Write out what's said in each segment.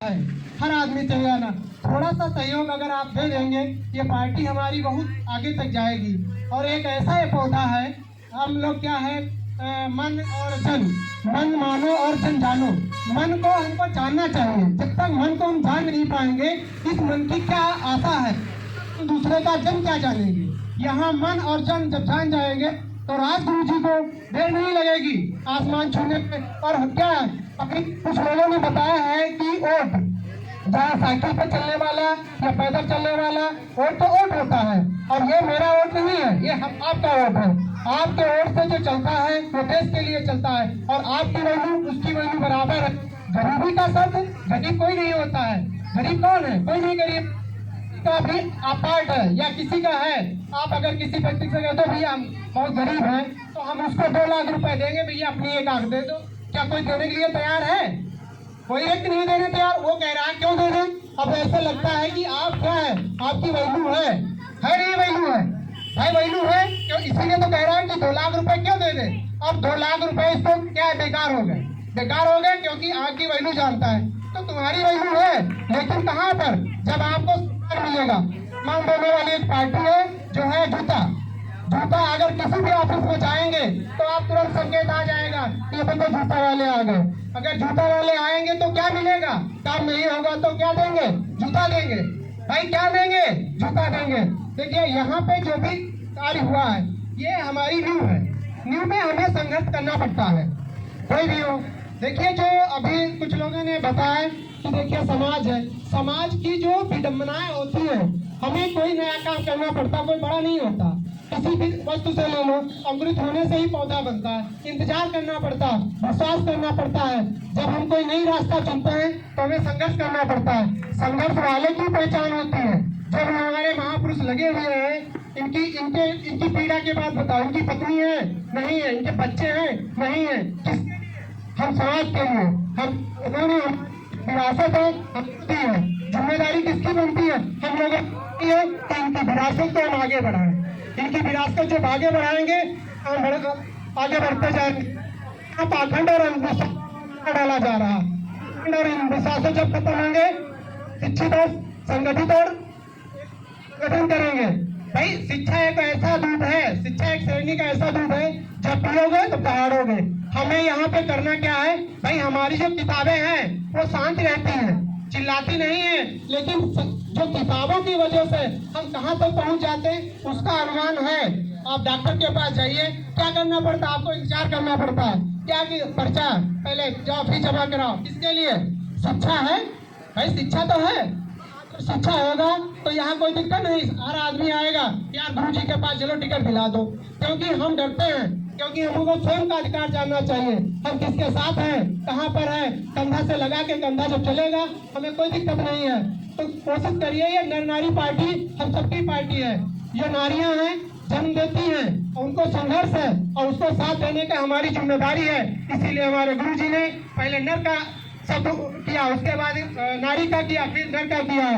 है, हर आदमी चाहिए ना। थोड़ा सा सहयोग अगर आप दे देंगे, ये पार्टी हमारी बहुत आगे तक जाएगी। और एक ऐसा ये पौधा है, हम लोग क्या है, मन और जन, मन मानो और जन जानो। मन को हमको जानना चाहिए। जब तक मन को हम जान नहीं पाएंगे, इस मन की क्या आशा है, दूसरे का जन क्या जानेंगे। यहाँ मन और जन जब जान जाएंगे तो राजगुरु जी को देर नहीं लगेगी आसमान छूने पे। और क्या अभी कुछ लोगों ने बताया है कि वोट, जहाँ साइकिल पे चलने वाला या पैदल चलने वाला वोट तो वोट होता है, और ये मेरा वोट नहीं है, ये आपका वोट है। आपके वोट से जो चलता है वो देश के लिए चलता है, और आपकी वैल्यू उसकी वैल्यू बराबर है। गरीबी का शब्द गरीब कोई नहीं होता है। गरीब कौन है? कोई नहीं गरीब का भी अपार्ट है या किसी का है। आप अगर किसी व्यक्ति से कहते हो भैया हम बहुत गरीब हैं, तो हम उसको 2 लाख रुपए देंगे, भैया अपनी एक आंख दे दो, क्या कोई देने के लिए तैयार है? कोई एक नहीं देने तैयार। वो कह रहा है क्यों दे दें? अब ऐसे लगता है कि आप क्या है, आपकी वैल्यू है नहीं वैल्यू है भाई, वैल्यू है क्यों? इसीलिए तो कह रहा है कि 2 लाख रुपए क्यों दे दे। अब 2 लाख रुपए इसको क्या है, बेकार हो गए। बेकार हो गए क्योंकि आपकी वैल्यू जानता है। तो तुम्हारी वैल्यू है, लेकिन कहाँ पर? जब आपको मिलेगा। मांग बोलने वाली एक पार्टी है जो है जूता। जूता अगर किसी भी ऑफिस में जाएंगे तो आप तुरंत संकेत आ जाएगा कि ये बंदे जूता वाले आ गए। अगर जूता वाले आएंगे तो क्या मिलेगा? काम नहीं होगा तो क्या देंगे? जूता देंगे। भाई क्या देंगे? जूता देंगे। देखिए यहाँ पे जो भी कार्य हुआ है ये हमारी न्यू है। न्यू में हमें संघर्ष करना पड़ता है, कोई भी हो। देखिए जो अभी कुछ लोगों ने बताया कि देखिए समाज है, समाज की जो विडम्बनाएं होती है, हमें कोई नया काम करना पड़ता, कोई बड़ा नहीं होता। किसी भी वस्तु से ले लो, अंकुरित होने से ही पौधा बनता है। इंतजार करना पड़ता है, विश्वास करना पड़ता है। जब हम कोई नई रास्ता चुनते हैं तो हमें संघर्ष करना पड़ता है। संघर्ष वाले की पहचान होती है। जब हमारे महापुरुष लगे हुए हैं, इनकी पीड़ा के बाद बताओ, इनकी पत्नी है नहीं है, इनके बच्चे हैं नहीं है, हम समाज के लिए हम उन्होंने विरासत है, जिम्मेदारी किसकी बनती है? हम लोगों की है कि इनकी विरासत को हम आगे बढ़ाएं। इनकी विरासत जब आगे बढ़ाएंगे हम आगे बढ़ते जाएंगे। पाखंड और अंधविश्वास डाला जा रहा है, और अंधविश्वास जब खत्म होंगे, शिक्षित और संगठित और गठन करेंगे। भाई शिक्षा एक ऐसा दूध है, शिक्षा एक श्रेणी का ऐसा दूध है, जब पियोगे तो पहाड़ोगे। हमें यहाँ पे करना क्या है भाई? हमारी जो किताबें हैं वो शांत रहती हैं, चिल्लाती नहीं है, लेकिन जो किताबों की वजह से हम कहाँ तक पहुँच जाते हैं उसका अनुमान है। आप डॉक्टर के पास जाइए, क्या करना पड़ता है? आपको इंतजार करना पड़ता है। क्या कि पर्चा पहले जाओ, फीस जमा कराओ। किसके लिए? शिक्षा है भाई, शिक्षा तो है। शिक्षा होगा तो यहाँ कोई दिक्कत नहीं, हर आदमी आएगा यार गुरु जी के पास चलो टिकट दिला दो। क्योंकि हम डरते हैं, क्योंकि हमको स्वयं का अधिकार जानना चाहिए। हम किसके साथ हैं, कहाँ पर है, कंधा से लगा के कंधा जब चलेगा हमें कोई दिक्कत नहीं है। तो कोशिश करिए, ये नर नारी पार्टी हम सबकी पार्टी है। जो नारियां हैं जन्म देती हैं, उनको संघर्ष है और उसको साथ देने का हमारी जिम्मेदारी है। इसीलिए हमारे गुरु जी ने पहले नर का सब किया, उसके बाद नारी का किया, फिर नर का किया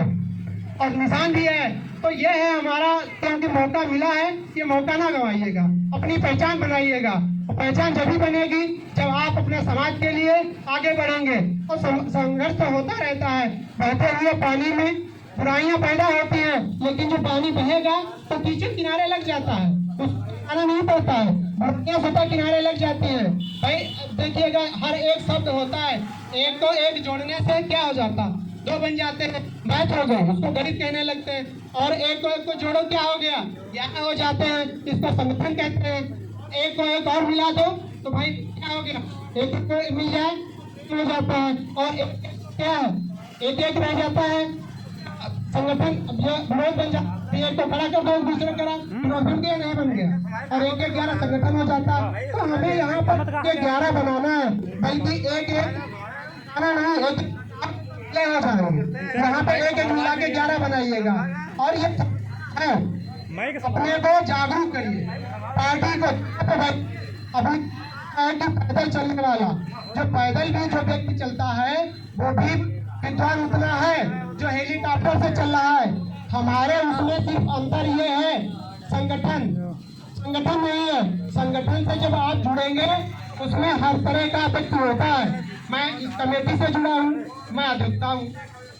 और निशान भी है। तो ये है हमारा, क्योंकि मौका मिला है, ये मौका ना गवाइएगा, अपनी पहचान बनाइएगा। पहचान जब भी बनेगी जब आप अपने समाज के लिए आगे बढ़ेंगे। और संघर्ष तो होता रहता है। बहते हुए पानी में बुराइयां पैदा होती हैं, लेकिन जो पानी बहेगा तो कीचड़ किनारे लग जाता है, आना नहीं पड़ता है, बुराइयां सतह किनारे लग जाती है। भाई देखिएगा हर एक शब्द होता है, एक को एक जोड़ने से क्या हो जाता, 2 बन जाते हैं, मैथ हो गए, उसको गणित कहने लगते हैं। और एक को जोड़ो क्या हो गया, 11 हो जाते हैं, इसको संगठन कहते हैं। एक को एक और मिला दो तो भाई क्या हो गया, एक को मिल जाए हो जाता है, और क्या है, एक रह जाता है, संगठन विरोध बन जाता है। एक को खड़ा कर दो, दूसरे करा, बन गया नहीं बन गया, और 11 संगठन हो जाता है। तो हमें यहाँ पर 11 बनाना है, बल्कि एक बनाना नहीं, एक हो जाएंगे। यहाँ पे एक मिला के 11 बनाइएगा। और ये है, अपने को जागरूक करिए, पार्टी को। अभी पैदल चलने वाला, जो पैदल भी जो व्यक्ति चलता है वो भी विद्वान उतना है जो हेलीकॉप्टर से चल रहा है। हमारे उसमें सिर्फ अंतर ये है, संगठन नहीं है। संगठन से जब आप जुड़ेंगे उसमें हर तरह का व्यक्ति होता है। मैं इस कमेटी से जुड़ा हूँ, मैं अध्यक्ष हूँ।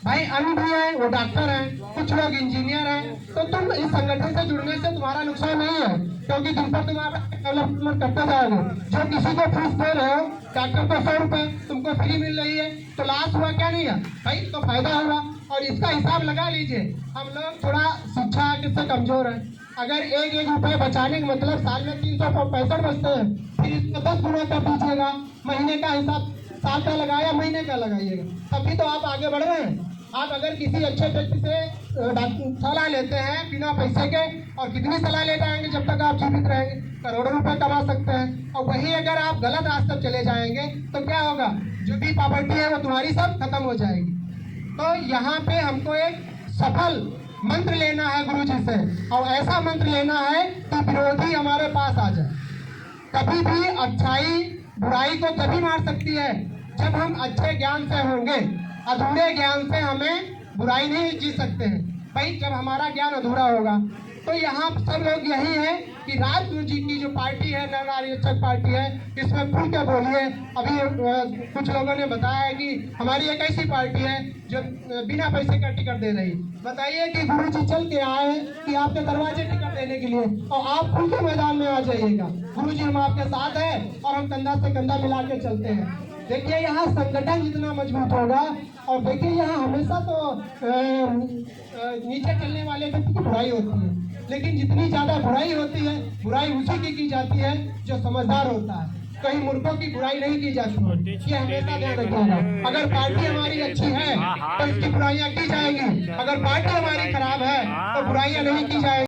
भाई अन्य भी है, वो डॉक्टर हैं, कुछ लोग इंजीनियर हैं। तो तुम इस संगठन से जुड़ने से तुम्हारा नुकसान नहीं है, क्योंकि तुम पर तुम्हारा डेवलपमेंट करते जाओगे। जो किसी को फीस दे रहे हो, डॉक्टर को 100 रुपए तुमको फ्री मिल रही है, तो लाभ हुआ क्या नहीं है भाई, तो फायदा हुआ। और इसका हिसाब लगा लीजिए, हम लोग थोड़ा शिक्षा से कमजोर है। अगर एक एक रुपए बचाने का मतलब साल में 365 बचते हैं, फिर इसको 10 गुना कर दीजिएगा। महीने का हिसाब साल का लगाया, महीने का लगाइएगा, तभी तो आप आगे बढ़ रहे हैं। आप अगर किसी अच्छे व्यक्ति से सलाह लेते हैं बिना पैसे के, और कितनी सलाह ले जाएंगे जब तक आप जीवित रहेंगे, करोड़ों रुपए कमा सकते हैं। और वहीं अगर आप गलत रास्ते चले जाएंगे तो क्या होगा, जो भी प्रॉपर्टी है वो तुम्हारी सब खत्म हो जाएगी। तो यहाँ पे हमको एक सफल मंत्र लेना है गुरु जी से, और ऐसा मंत्र लेना है कि विरोधी हमारे पास आ जाए। कभी भी अच्छाई बुराई को तभी मार सकती है जब हम अच्छे ज्ञान से होंगे। अधूरे ज्ञान से हमें बुराई नहीं जी सकते हैं भाई, जब हमारा ज्ञान अधूरा होगा। तो यहाँ सब लोग यही है कि राजगुरु जी की जो पार्टी है, नर नारी रक्षक पार्टी है, इसमें खुल के बोलिए। अभी कुछ लोगों ने बताया है कि हमारी एक ऐसी पार्टी है जो बिना पैसे का टिकट दे रही। बताइए कि गुरु जी चल के आए हैं कि आपके दरवाजे टिकट देने के लिए, और आप खुल के मैदान में आ जाइएगा। गुरु जी हम आपके साथ हैं और हम कंधा से कंधा मिला के चलते हैं। देखिए यहाँ संगठन जितना मजबूत होगा, और देखिए यहाँ हमेशा तो नीचे चलने वाले व्यक्ति की बुराई होती है, लेकिन जितनी ज्यादा बुराई होती है, बुराई उसी की जाती है जो समझदार होता है। कहीं मूर्खों की बुराई नहीं की जाती है, ये हमेशा ध्यान रखिएगा। अगर पार्टी हमारी अच्छी है तो इसकी बुराइयां की जाएंगी, अगर पार्टी हमारी खराब है तो बुराइयां नहीं की जाएंगी।